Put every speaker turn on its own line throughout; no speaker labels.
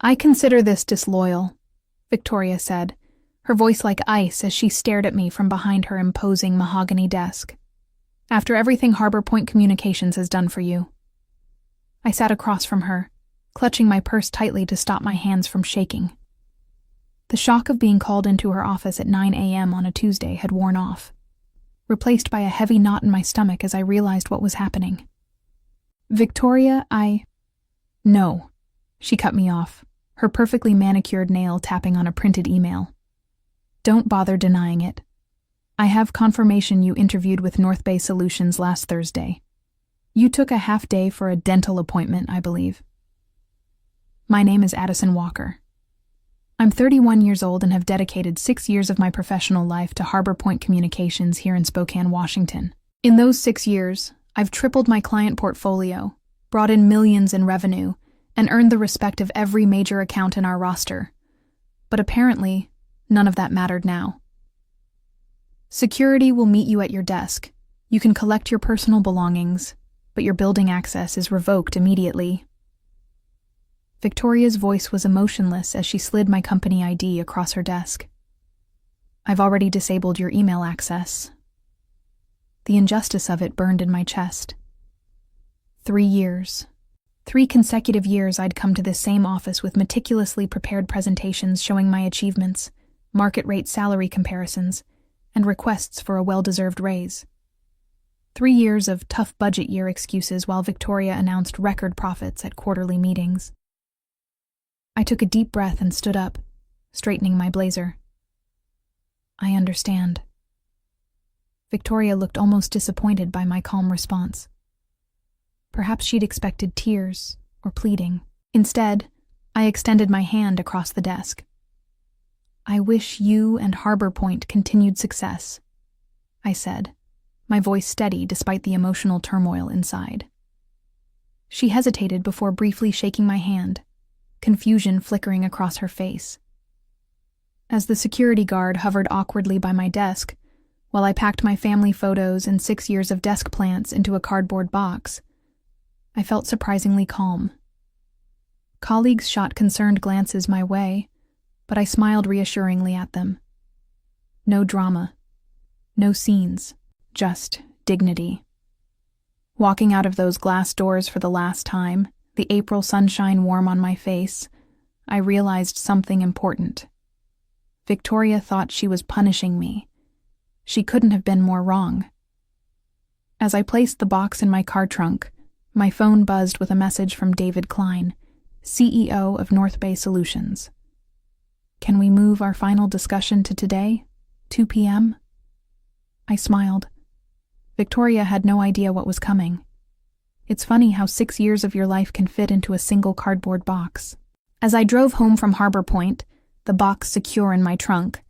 "I consider this disloyal," Victoria said, her voice like ice as she stared at me from behind her imposing mahogany desk. "After everything Harbor Point Communications has done for you." I sat across from her, clutching my purse tightly to stop my hands from shaking. The shock of being called into her office at 9 a.m. on a Tuesday had worn off, replaced by a heavy knot in my stomach as I realized what was happening. "Victoria, No," she cut me off, her perfectly manicured nail tapping on a printed email. "Don't bother denying it. I have confirmation you interviewed with North Bay Solutions last Thursday. You took a half day for a dental appointment, I believe." My name is Addison Walker. I'm 31 years old and have dedicated 6 years of my professional life to Harbor Point Communications here in Spokane, Washington. In those 6 years, I've tripled my client portfolio, brought in millions in revenue, and earned the respect of every major account in our roster. But apparently, none of that mattered now. Security will meet you at your desk. You can collect your personal belongings, but your building access is revoked immediately. Victoria's voice was emotionless as she slid my company ID across her desk. "I've already disabled your email access." The injustice of it burned in my chest. 3 years. 3 consecutive years I'd come to this same office with meticulously prepared presentations showing my achievements, market rate salary comparisons, and requests for a well-deserved raise. 3 years of tough budget year excuses while Victoria announced record profits at quarterly meetings. I took a deep breath and stood up, straightening my blazer. "I understand." Victoria looked almost disappointed by my calm response. Perhaps she'd expected tears or pleading. Instead, I extended my hand across the desk. "I wish you and Harbor Point continued success," I said, my voice steady despite the emotional turmoil inside. She hesitated before briefly shaking my hand, confusion flickering across her face. As the security guard hovered awkwardly by my desk, while I packed my family photos and 6 years of desk plants into a cardboard box, I felt surprisingly calm. Colleagues shot concerned glances my way, but I smiled reassuringly at them. No drama, no scenes, just dignity. Walking out of those glass doors for the last time, the April sunshine warm on my face, I realized something important. Victoria thought she was punishing me. She couldn't have been more wrong. As I placed the box in my car trunk, my phone buzzed with a message from David Klein, CEO of North Bay Solutions. "Can we move our final discussion to today, 2 p.m.? I smiled. Victoria had no idea what was coming. It's funny how 6 years of your life can fit into a single cardboard box. As I drove home from Harbor Point, the box secure in my trunk,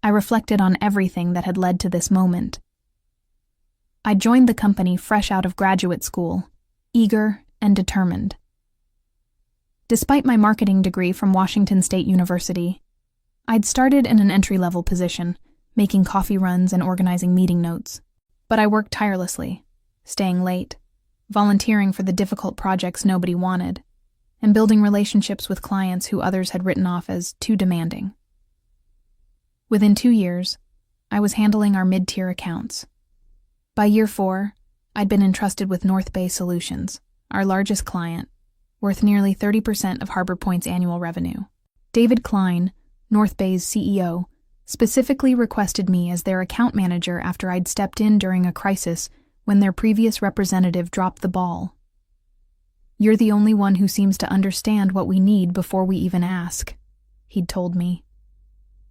I reflected on everything that had led to this moment. I joined the company fresh out of graduate school, eager and determined. Despite my marketing degree from Washington State University, I'd started in an entry-level position, making coffee runs and organizing meeting notes. But I worked tirelessly, staying late, volunteering for the difficult projects nobody wanted, and building relationships with clients who others had written off as too demanding. Within 2 years, I was handling our mid-tier accounts. By year 4, I'd been entrusted with North Bay Solutions, our largest client, worth nearly 30% of Harbor Point's annual revenue. David Klein, North Bay's CEO, specifically requested me as their account manager after I'd stepped in during a crisis when their previous representative dropped the ball. "You're the only one who seems to understand what we need before we even ask," he'd told me.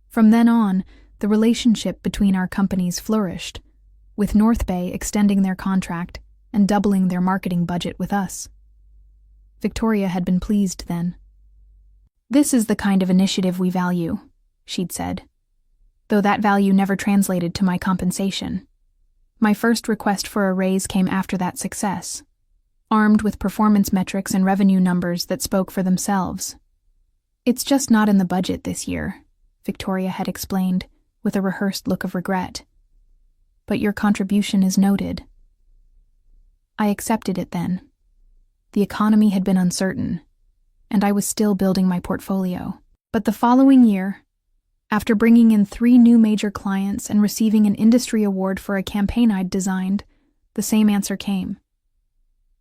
From then on, the relationship between our companies flourished, with North Bay extending their contract and doubling their marketing budget with us. Victoria had been pleased then. "This is the kind of initiative we value," she'd said, though that value never translated to my compensation. My first request for a raise came after that success, armed with performance metrics and revenue numbers that spoke for themselves. "It's just not in the budget this year," Victoria had explained, with a rehearsed look of regret. "But your contribution is noted." I accepted it then. The economy had been uncertain, and I was still building my portfolio. But the following year, after bringing in 3 new major clients and receiving an industry award for a campaign I'd designed, the same answer came.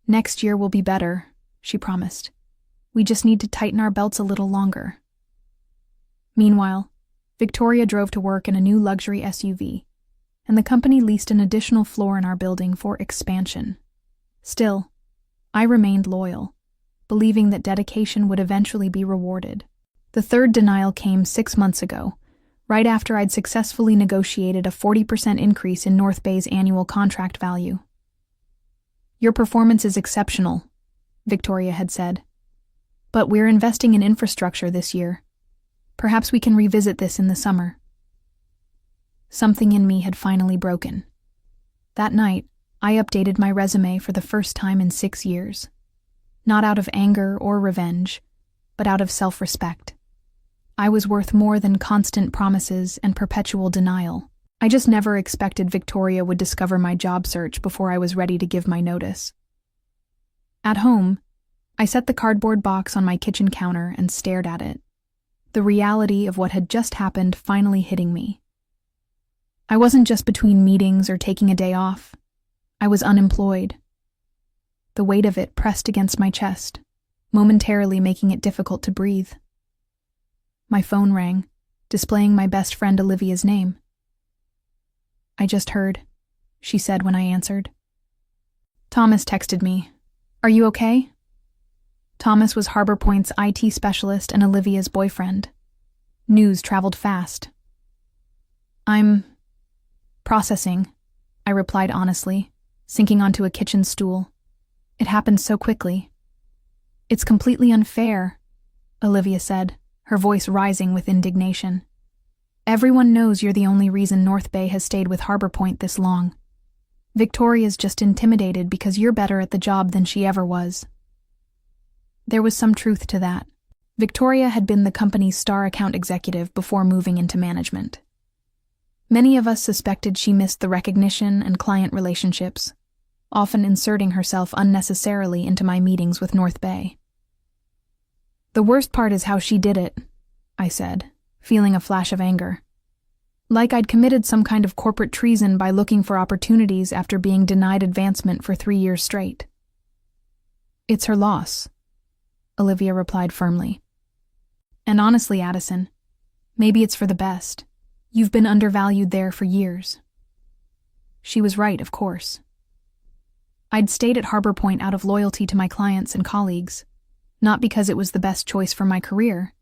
"Next year will be better," she promised. "We just need to tighten our belts a little longer." Meanwhile, Victoria drove to work in a new luxury SUV, and the company leased an additional floor in our building for expansion. Still, I remained loyal, believing that dedication would eventually be rewarded. The third denial came 6 months ago, right after I'd successfully negotiated a 40% increase in North Bay's annual contract value. "Your performance is exceptional," Victoria had said. "But we're investing in infrastructure this year. Perhaps we can revisit this in the summer." Something in me had finally broken. That night, I updated my resume for the first time in 6 years. Not out of anger or revenge, but out of self-respect. I was worth more than constant promises and perpetual denial. I just never expected Victoria would discover my job search before I was ready to give my notice. At home, I set the cardboard box on my kitchen counter and stared at it, the reality of what had just happened finally hitting me. I wasn't just between meetings or taking a day off. I was unemployed. The weight of it pressed against my chest, momentarily making it difficult to breathe. My phone rang, displaying my best friend Olivia's name. "I just heard," she said when I answered. "Thomas texted me. Are you okay?" Thomas was Harbor Point's IT specialist and Olivia's boyfriend. News traveled fast. "I'm processing," I replied honestly, sinking onto a kitchen stool. It happened so quickly. "It's completely unfair," Olivia said, her voice rising with indignation. "Everyone knows you're the only reason North Bay has stayed with Harbor Point this long. Victoria's just intimidated because you're better at the job than she ever was." There was some truth to that. Victoria had been the company's star account executive before moving into management. Many of us suspected she missed the recognition and client relationships, often inserting herself unnecessarily into my meetings with North Bay. "The worst part is how she did it," I said, feeling a flash of anger. Like I'd committed some kind of corporate treason by looking for opportunities after being denied advancement for 3 years straight. "It's her loss," Olivia replied firmly. "And honestly, Addison, maybe it's for the best. You've been undervalued there for years." She was right, of course. I'd stayed at Harbor Point out of loyalty to my clients and colleagues, not because it was the best choice for my career.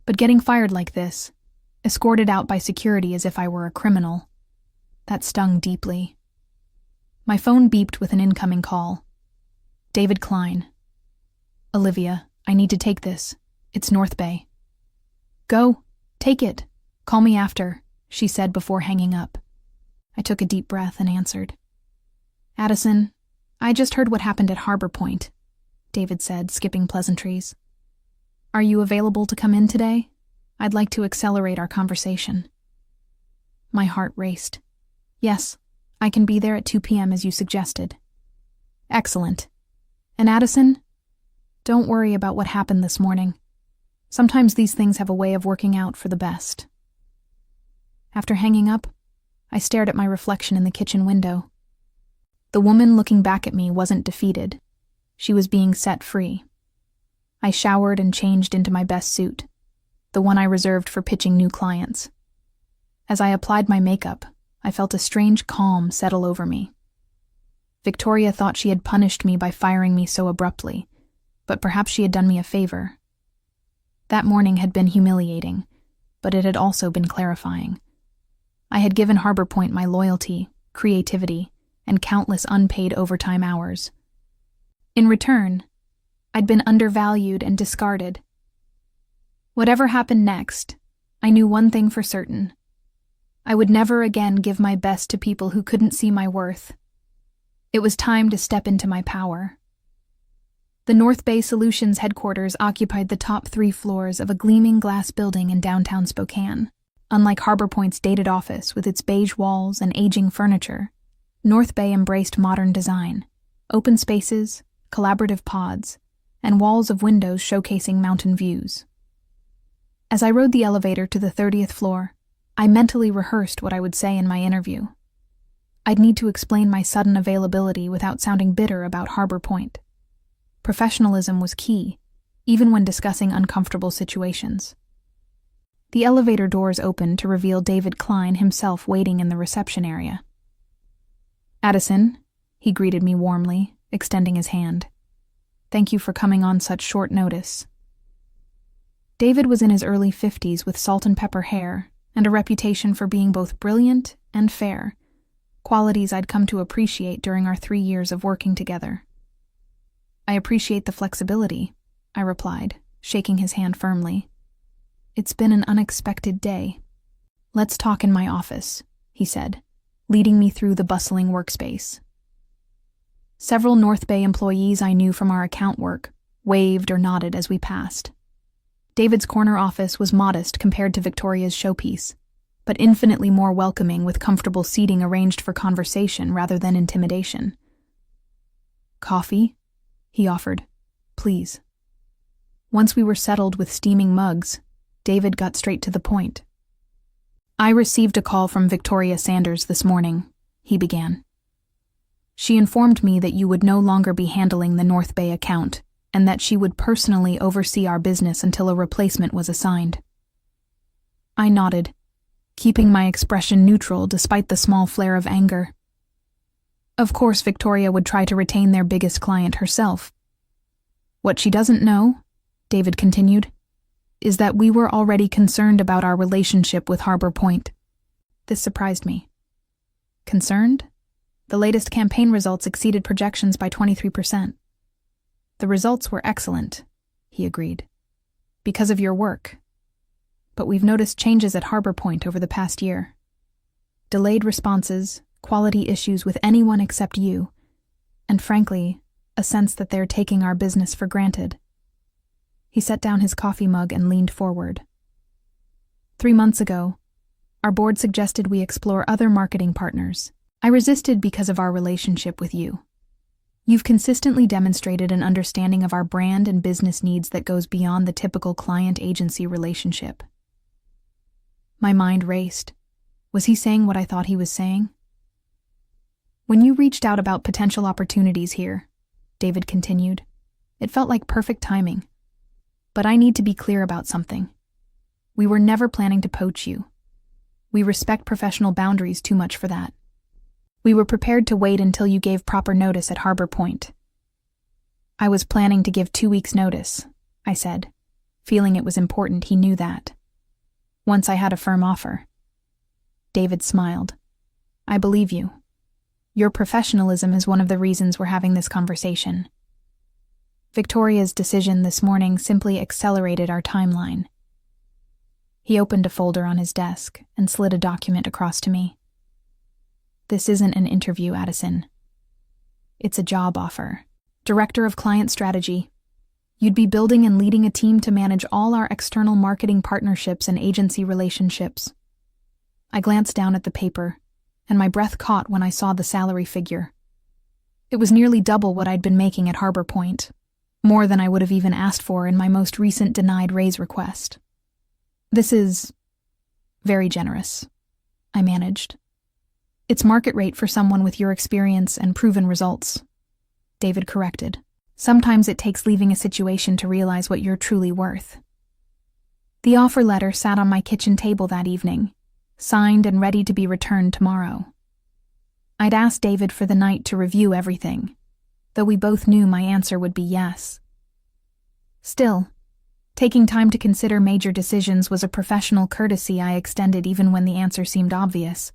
But getting fired like this, escorted out by security as if I were a criminal, that stung deeply. My phone beeped with an incoming call. David Klein. "Olivia, I need to take this. It's North Bay." "Go. Take it. Call me after," she said before hanging up. I took a deep breath and answered. "Addison, I just heard what happened at Harbor Point," David said, skipping pleasantries. "Are you available to come in today? I'd like to accelerate our conversation." My heart raced. "Yes, I can be there at 2 p.m. as you suggested." "Excellent. And Addison, don't worry about what happened this morning. Sometimes these things have a way of working out for the best." After hanging up, I stared at my reflection in the kitchen window. The woman looking back at me wasn't defeated. She was being set free. I showered and changed into my best suit, the one I reserved for pitching new clients. As I applied my makeup, I felt a strange calm settle over me. Victoria thought she had punished me by firing me so abruptly, but perhaps she had done me a favor. That morning had been humiliating, but it had also been clarifying. I had given Harbor Point my loyalty, creativity, and countless unpaid overtime hours. In return, I'd been undervalued and discarded. Whatever happened next, I knew one thing for certain. I would never again give my best to people who couldn't see my worth. It was time to step into my power. The North Bay Solutions headquarters occupied the top 3 floors of a gleaming glass building in downtown Spokane. Unlike Harbor Point's dated office with its beige walls and aging furniture, North Bay embraced modern design, open spaces, collaborative pods, and walls of windows showcasing mountain views. As I rode the elevator to the 30th floor, I mentally rehearsed what I would say in my interview. I'd need to explain my sudden availability without sounding bitter about Harbor Point. Professionalism was key, even when discussing uncomfortable situations. The elevator doors opened to reveal David Klein himself waiting in the reception area. "Addison," he greeted me warmly, extending his hand. "Thank you for coming on such short notice." David was in his early 50s with salt and pepper hair and a reputation for being both brilliant and fair, qualities I'd come to appreciate during our 3 years of working together. "I appreciate the flexibility," I replied, shaking his hand firmly. "It's been an unexpected day." "Let's talk in my office," he said, leading me through the bustling workspace. Several North Bay employees I knew from our account work waved or nodded as we passed. David's corner office was modest compared to Victoria's showpiece, but infinitely more welcoming with comfortable seating arranged for conversation rather than intimidation. "Coffee?" he offered. "Please." Once we were settled with steaming mugs, David got straight to the point. "I received a call from Victoria Sanders this morning," he began. "She informed me that you would no longer be handling the North Bay account and that she would personally oversee our business until a replacement was assigned." I nodded, keeping my expression neutral despite the small flare of anger. Of course, Victoria would try to retain their biggest client herself. "What she doesn't know," David continued, "is that we were already concerned about our relationship with Harbor Point." This surprised me. "Concerned?" The latest campaign results exceeded projections by 23%. "The results were excellent," he agreed, "because of your work. But we've noticed changes at Harbor Point over the past year. Delayed responses, quality issues with anyone except you, and frankly, a sense that they're taking our business for granted." He set down his coffee mug and leaned forward. 3 months ago, our board suggested we explore other marketing partners. I resisted because of our relationship with you. You've consistently demonstrated an understanding of our brand and business needs that goes beyond the typical client-agency relationship. My mind raced. Was he saying what I thought he was saying? "When you reached out about potential opportunities here," David continued, "it felt like perfect timing. But I need to be clear about something. We were never planning to poach you. We respect professional boundaries too much for that. We were prepared to wait until you gave proper notice at Harbor Point." "I was planning to give 2 weeks' notice," I said, feeling it was important he knew that. "Once I had a firm offer." David smiled. "I believe you. Your professionalism is one of the reasons we're having this conversation. Victoria's decision this morning simply accelerated our timeline." He opened a folder on his desk and slid a document across to me. "This isn't an interview, Addison. It's a job offer. Director of Client Strategy. You'd be building and leading a team to manage all our external marketing partnerships and agency relationships." I glanced down at the paper, and my breath caught when I saw the salary figure. It was nearly double what I'd been making at Harbor Point, more than I would have even asked for in my most recent denied raise request. "This is very generous," I managed. "It's market rate for someone with your experience and proven results," David corrected. "Sometimes it takes leaving a situation to realize what you're truly worth." The offer letter sat on my kitchen table that evening, signed and ready to be returned tomorrow. I'd asked David for the night to review everything, though we both knew my answer would be yes. Still, taking time to consider major decisions was a professional courtesy I extended even when the answer seemed obvious.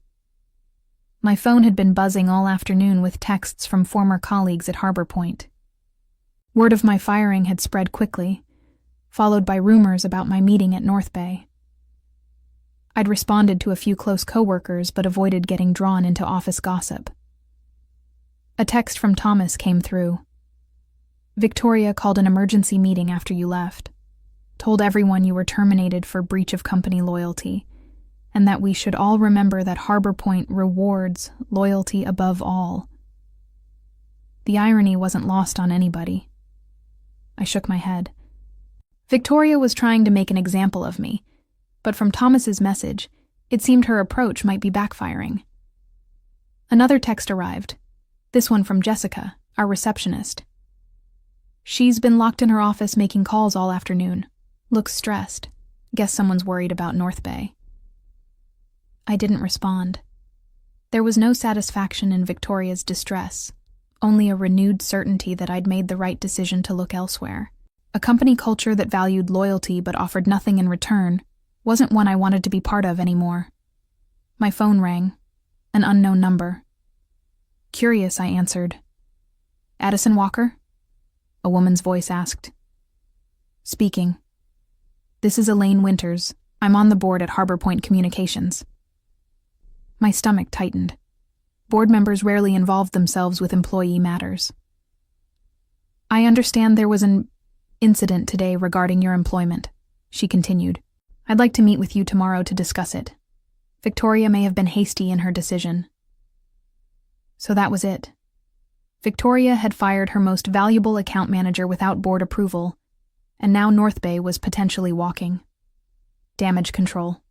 My phone had been buzzing all afternoon with texts from former colleagues at Harbor Point. Word of my firing had spread quickly, followed by rumors about my meeting at North Bay. I'd responded to a few close coworkers but avoided getting drawn into office gossip. A text from Thomas came through. "Victoria called an emergency meeting after you left, told everyone you were terminated for breach of company loyalty, and that we should all remember that Harbor Point rewards loyalty above all." The irony wasn't lost on anybody. I shook my head. Victoria was trying to make an example of me, but from Thomas's message, it seemed her approach might be backfiring. Another text arrived, this one from Jessica, our receptionist. She's been locked in her office making calls all afternoon. Looks stressed. Guess someone's worried about North Bay. I didn't respond. There was no satisfaction in Victoria's distress, only a renewed certainty that I'd made the right decision to look elsewhere. A company culture that valued loyalty but offered nothing in return wasn't one I wanted to be part of anymore. My phone rang. An unknown number. Curious, I answered. Addison Walker? A woman's voice asked. Speaking. This is Elaine Winters. I'm on the board at Harbor Point Communications. My stomach tightened. Board members rarely involved themselves with employee matters. I understand there was an incident today regarding your employment, she continued. I'd like to meet with you tomorrow to discuss it. Victoria may have been hasty in her decision. So that was it. Victoria had fired her most valuable account manager without board approval, and now North Bay was potentially walking. Damage control.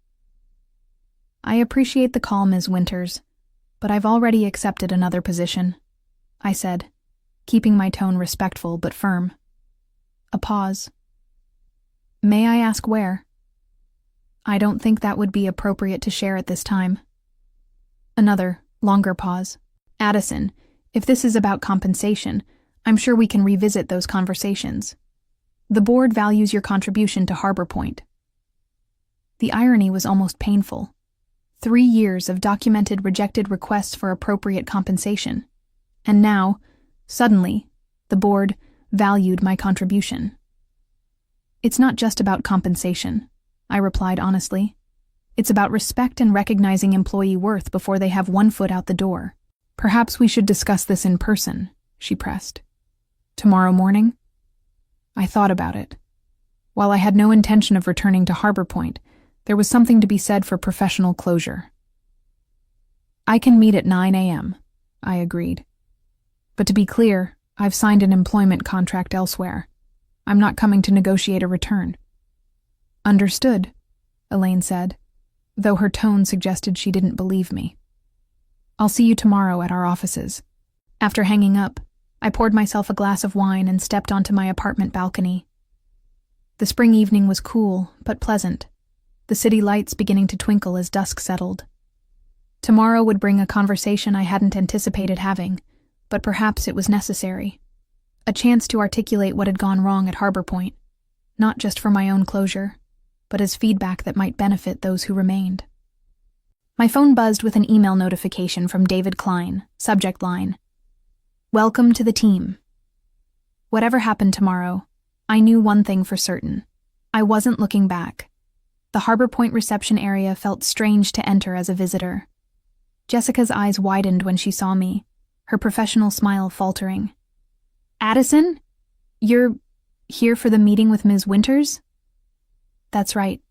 I appreciate the call, Ms. Winters, but I've already accepted another position, I said, keeping my tone respectful but firm. A pause. May I ask where? I don't think that would be appropriate to share at this time. Another, longer pause. Addison, if this is about compensation, I'm sure we can revisit those conversations. The board values your contribution to Harbor Point. The irony was almost painful. 3 years of documented rejected requests for appropriate compensation. And now, suddenly, the board valued my contribution. It's not just about compensation, I replied honestly. It's about respect and recognizing employee worth before they have one foot out the door. Perhaps we should discuss this in person, she pressed. Tomorrow morning? I thought about it. While I had no intention of returning to Harbor Point, there was something to be said for professional closure. I can meet at 9 a.m., I agreed. But to be clear, I've signed an employment contract elsewhere. I'm not coming to negotiate a return. Understood, Elaine said, though her tone suggested she didn't believe me. I'll see you tomorrow at our offices. After hanging up, I poured myself a glass of wine and stepped onto my apartment balcony. The spring evening was cool, but pleasant, the city lights beginning to twinkle as dusk settled. Tomorrow would bring a conversation I hadn't anticipated having, but perhaps it was necessary. A chance to articulate what had gone wrong at Harbor Point, not just for my own closure, but as feedback that might benefit those who remained. My phone buzzed with an email notification from David Klein, subject line, "Welcome to the team." Whatever happened tomorrow, I knew one thing for certain. I wasn't looking back. The Harbor Point reception area felt strange to enter as a visitor. Jessica's eyes widened when she saw me, her professional smile faltering. Addison? You're here for the meeting with Ms. Winters? That's right,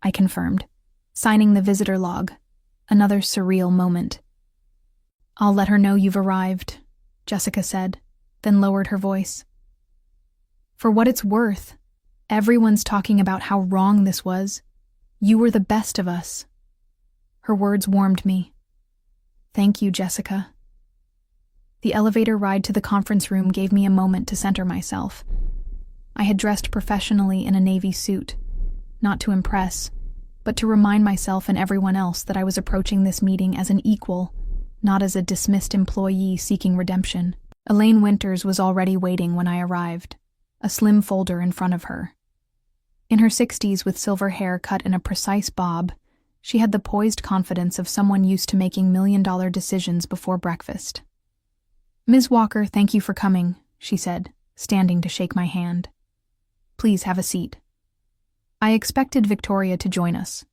I confirmed, signing the visitor log. Another surreal moment. I'll let her know you've arrived, Jessica said, then lowered her voice. For what it's worth, everyone's talking about how wrong this was. You were the best of us. Her words warmed me. Thank you, Jessica. The elevator ride to the conference room gave me a moment to center myself. I had dressed professionally in a navy suit, not to impress, but to remind myself and everyone else that I was approaching this meeting as an equal, not as a dismissed employee seeking redemption. Elaine Winters was already waiting when I arrived, a slim folder in front of her. In her 60s with silver hair cut in a precise bob, she had the poised confidence of someone used to making million-dollar decisions before breakfast. Ms. Walker, thank you for coming, she said, standing to shake my hand. Please have a seat. I expected Victoria to join us,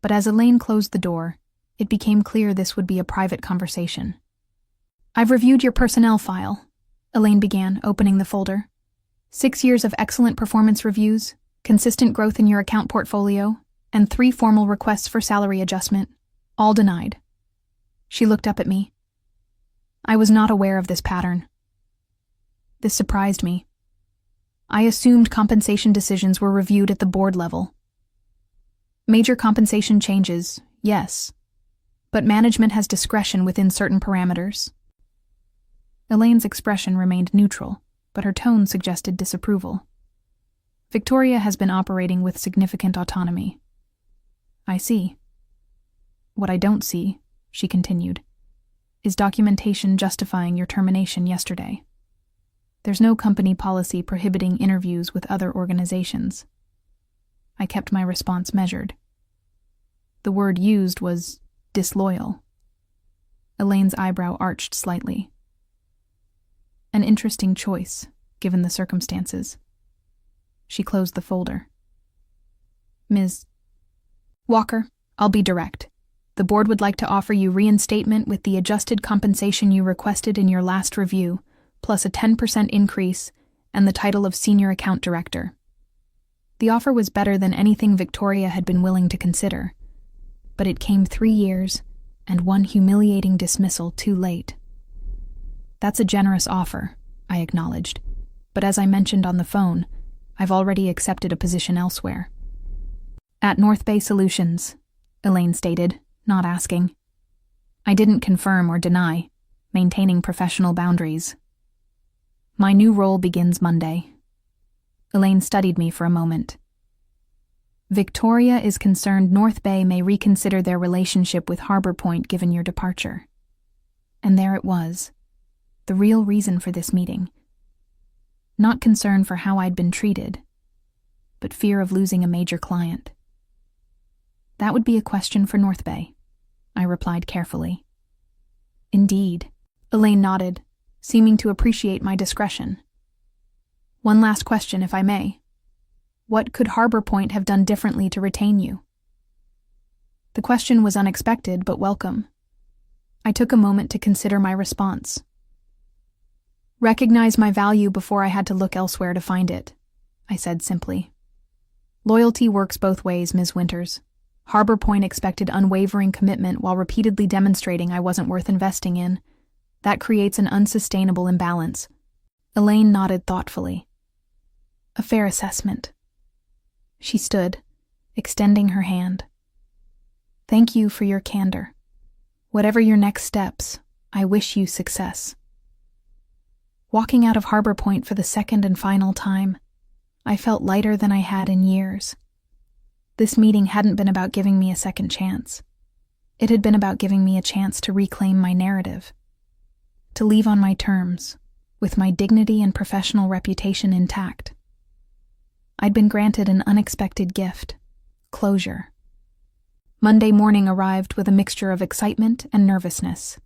but as Elaine closed the door, it became clear this would be a private conversation. I've reviewed your personnel file, Elaine began, opening the folder. 6 years of excellent performance reviews, consistent growth in your account portfolio, and 3 formal requests for salary adjustment, all denied. She looked up at me. I was not aware of this pattern. This surprised me. I assumed compensation decisions were reviewed at the board level. Major compensation changes, yes, but management has discretion within certain parameters. Elaine's expression remained neutral, but her tone suggested disapproval. Victoria has been operating with significant autonomy. I see. What I don't see, she continued, is documentation justifying your termination yesterday. There's no company policy prohibiting interviews with other organizations. I kept my response measured. The word used was disloyal. Elaine's eyebrow arched slightly. An interesting choice, given the circumstances. She closed the folder. Ms. Walker, I'll be direct. The board would like to offer you reinstatement with the adjusted compensation you requested in your last review, plus a 10% increase and the title of Senior Account Director. The offer was better than anything Victoria had been willing to consider, but it came 3 years and one humiliating dismissal too late. That's a generous offer, I acknowledged, but as I mentioned on the phone, I've already accepted a position elsewhere. At North Bay Solutions, Elaine stated, not asking. I didn't confirm or deny, maintaining professional boundaries. My new role begins Monday. Elaine studied me for a moment. Victoria is concerned North Bay may reconsider their relationship with Harbor Point given your departure. And there it was, the real reason for this meeting. Not concern for how I'd been treated, but fear of losing a major client. That would be a question for North Bay, I replied carefully. Indeed, Elaine nodded, seeming to appreciate my discretion. One last question, if I may. What could Harbor Point have done differently to retain you? The question was unexpected but welcome. I took a moment to consider my response. Recognize my value before I had to look elsewhere to find it, I said simply. Loyalty works both ways, Ms. Winters. Harbor Point expected unwavering commitment while repeatedly demonstrating I wasn't worth investing in. That creates an unsustainable imbalance. Elaine nodded thoughtfully. A fair assessment. She stood, extending her hand. Thank you for your candor. Whatever your next steps, I wish you success. Walking out of Harbor Point for the second and final time, I felt lighter than I had in years. This meeting hadn't been about giving me a second chance. It had been about giving me a chance to reclaim my narrative, to leave on my terms, with my dignity and professional reputation intact. I'd been granted an unexpected gift, closure. Monday morning arrived with a mixture of excitement and nervousness.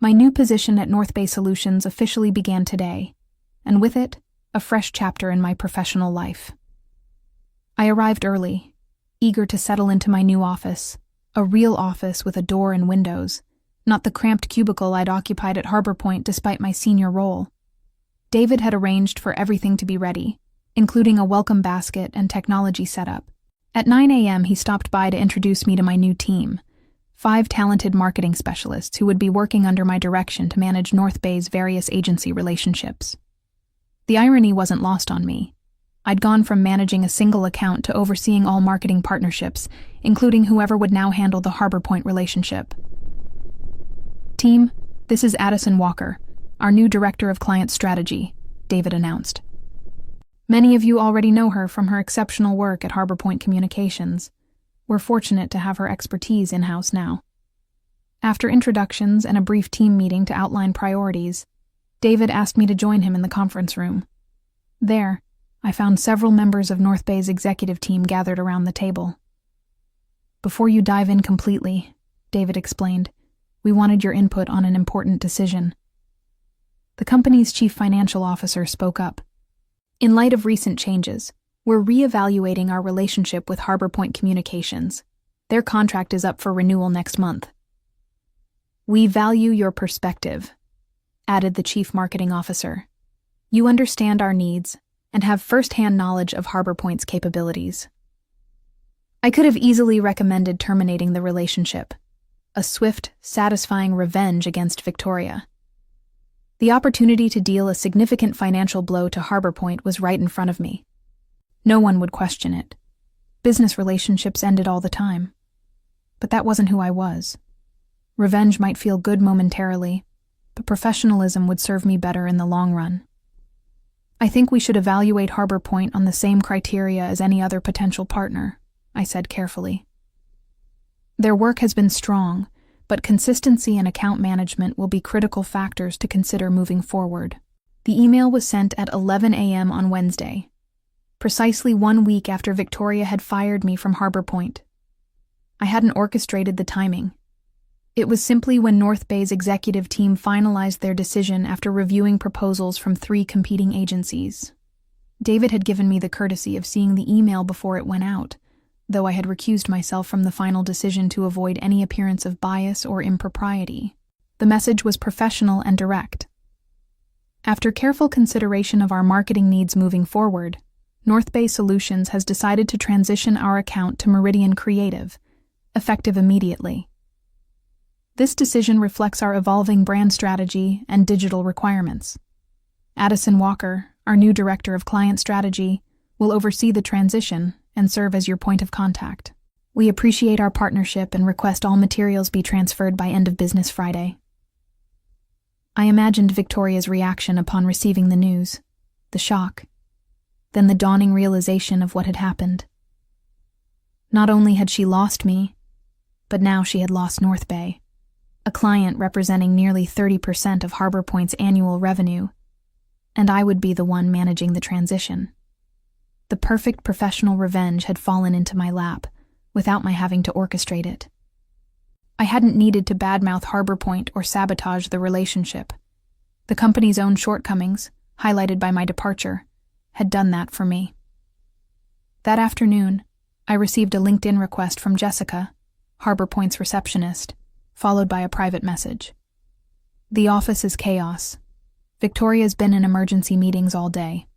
My new position at North Bay Solutions officially began today, and with it, a fresh chapter in my professional life. I arrived early, eager to settle into my new office, a real office with a door and windows, not the cramped cubicle I'd occupied at Harbor Point despite my senior role. David had arranged for everything to be ready, including a welcome basket and technology setup. At 9 a.m., he stopped by to introduce me to my new team, 5 talented marketing specialists who would be working under my direction to manage North Bay's various agency relationships. The irony wasn't lost on me. I'd gone from managing a single account to overseeing all marketing partnerships, including whoever would now handle the Harbor Point relationship. Team, this is Addison Walker, our new Director of Client Strategy, David announced. Many of you already know her from her exceptional work at Harbor Point Communications. We're fortunate to have her expertise in-house now. After introductions and a brief team meeting to outline priorities, David asked me to join him in the conference room. There, I found several members of North Bay's executive team gathered around the table. Before you dive in completely, David explained, we wanted your input on an important decision. The company's chief financial officer spoke up. In light of recent changes, we're reevaluating our relationship with Harbor Point Communications. Their contract is up for renewal next month. We value your perspective, added the chief marketing officer. You understand our needs and have first-hand knowledge of Harbor Point's capabilities. I could have easily recommended terminating the relationship, a swift, satisfying revenge against Victoria. The opportunity to deal a significant financial blow to Harbor Point was right in front of me. No one would question it. Business relationships ended all the time. But that wasn't who I was. Revenge might feel good momentarily, but professionalism would serve me better in the long run. I think we should evaluate Harbor Point on the same criteria as any other potential partner, I said carefully. Their work has been strong, but consistency and account management will be critical factors to consider moving forward. The email was sent at 11 a.m. on Wednesday, precisely 1 week after Victoria had fired me from Harbor Point. I hadn't orchestrated the timing. It was simply when North Bay's executive team finalized their decision after reviewing proposals from 3 competing agencies. David had given me the courtesy of seeing the email before it went out, though I had recused myself from the final decision to avoid any appearance of bias or impropriety. The message was professional and direct. After careful consideration of our marketing needs moving forward, North Bay Solutions has decided to transition our account to Meridian Creative, effective immediately. This decision reflects our evolving brand strategy and digital requirements. Addison Walker, our new Director of Client Strategy, will oversee the transition and serve as your point of contact. We appreciate our partnership and request all materials be transferred by end of business Friday. I imagined Victoria's reaction upon receiving the news, the shock, then the dawning realization of what had happened. Not only had she lost me, but now she had lost North Bay, a client representing nearly 30% of Harbor Point's annual revenue, and I would be the one managing the transition. The perfect professional revenge had fallen into my lap, without my having to orchestrate it. I hadn't needed to badmouth Harbor Point or sabotage the relationship. The company's own shortcomings, highlighted by my departure, had done that for me. That afternoon, I received a LinkedIn request from Jessica, Harbor Point's receptionist, followed by a private message. The office is chaos. Victoria's been in emergency meetings all day.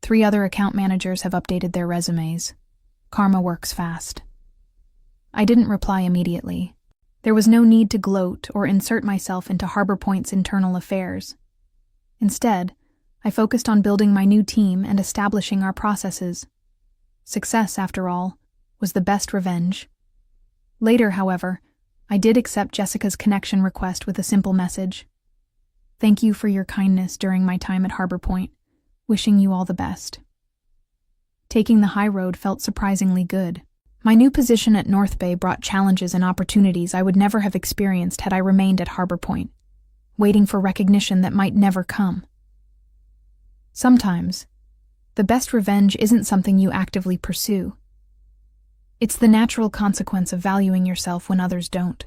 3 other account managers have updated their resumes. Karma works fast. I didn't reply immediately. There was no need to gloat or insert myself into Harbor Point's internal affairs. Instead, I focused on building my new team and establishing our processes. Success, after all, was the best revenge. Later, however, I did accept Jessica's connection request with a simple message. Thank you for your kindness during my time at Harbor Point. Wishing you all the best. Taking the high road felt surprisingly good. My new position at North Bay brought challenges and opportunities I would never have experienced had I remained at Harbor Point, waiting for recognition that might never come. Sometimes, the best revenge isn't something you actively pursue. It's the natural consequence of valuing yourself when others don't.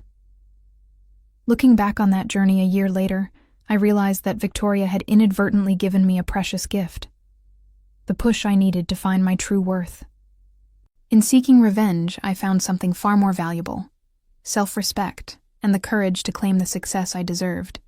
Looking back on that journey a year later, I realized that Victoria had inadvertently given me a precious gift, the push I needed to find my true worth. In seeking revenge, I found something far more valuable: self-respect and the courage to claim the success I deserved.